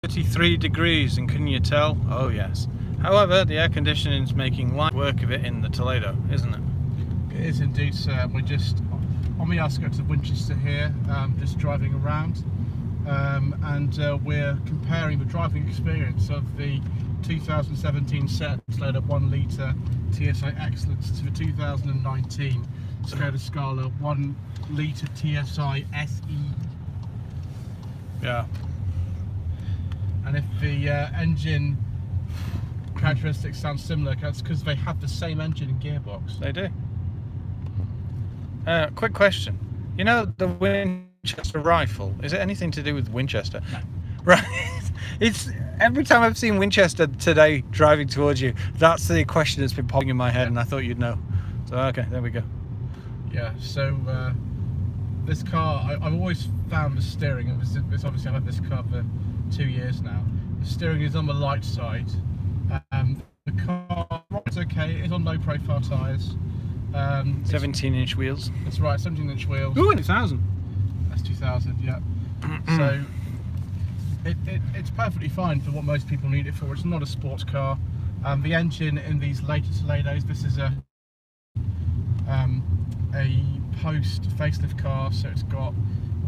33 degrees, and can you tell? Oh yes. However, the air conditioning is making light work of it in the Toledo, isn't it? It is indeed, sir. We're just on the outskirts of Winchester here, just driving around, and we're comparing the driving experience of the 2017 Seat Toledo 1 litre TSI Excellence to the 2019 Skoda Scala 1 litre TSI SE. Yeah. And if the engine characteristics sound similar, that's because they have the same engine and gearbox. They do. Quick question. You know the Winchester rifle, is it anything to do with Winchester? No. Right. It's every time I've seen Winchester today driving towards you, that's the question that's been popping in my head, and I thought you'd know. So okay, there we go. Yeah, so this car, I've always found the steering, and this obviously I've had this car for 2 years now. The steering is on the light side. The car is okay, it's on low profile tyres. 17-inch wheels. That's right, 17-inch wheels. Ooh, and 1,000. That's 2000, yeah. So it's perfectly fine for what most people need it for. It's not a sports car. The engine in these later Toledos, this is a post facelift car, so it's got a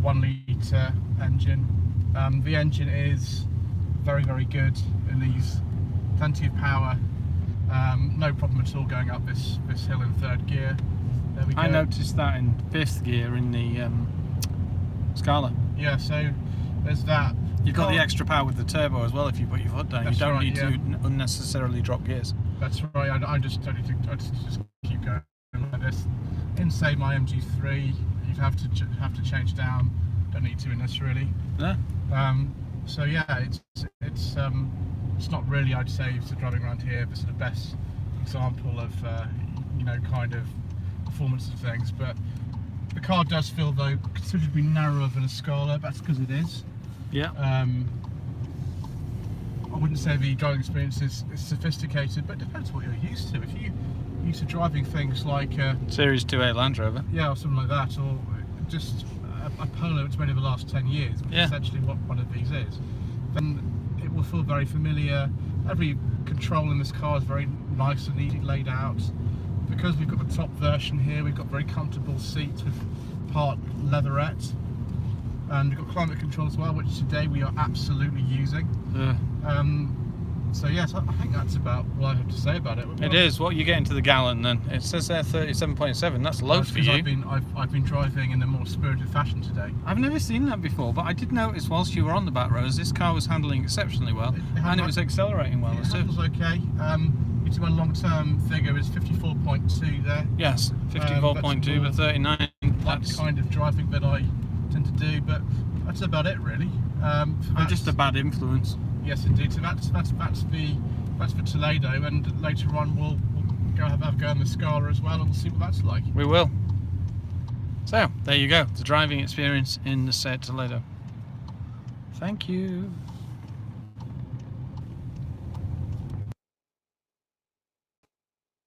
1 litre engine. The engine is very, very good in these, plenty of power. No problem at all going up this hill in 3rd gear. There we go. I noticed that in 5th gear in the Scala. Yeah, so there's that. You've got the extra power with the turbo as well if you put your foot down. That's you don't right, need yeah. to unnecessarily drop gears. That's right. I just keep going like this. In say my MG3, you'd have to change down. Don't need to in this really. Yeah. So yeah, it's not really, I'd say, for driving around here the sort of best example of kind of performance of things, but the car does feel though considerably narrower than a Scala. That's because it is. Yeah. I wouldn't say the driving experience is sophisticated, but it depends what you're used to. If you're used to driving things like Series 2A Land Rover. yeah, or something like that, or just a Polo that's made over the last 10 years, which is essentially what one of these is, then it will feel very familiar. Every control in this car is very nice and neatly laid out. Because we've got the top version here, we've got very comfortable seats with part leatherette, and we've got climate control as well, which today we are absolutely using. So yes, I think that's about what I have to say about it. It is. What you get into the gallon then? It says there 37.7. That's low for you. I've been driving in a more spirited fashion today. I've never seen that before, but I did notice whilst you were on the back rows, this car was handling exceptionally well, and it was accelerating well too. It was okay. It's my long-term figure is 54.2 there. Yes, 54.2 but 39. That's kind of driving that I tend to do, but that's about it really. I'm just a bad influence. Yes, indeed. So that's for Toledo, and later on we'll go have a go on the Scala as well, and we'll see what that's like. We will. So there you go, the driving experience in the Seat Toledo. Thank you.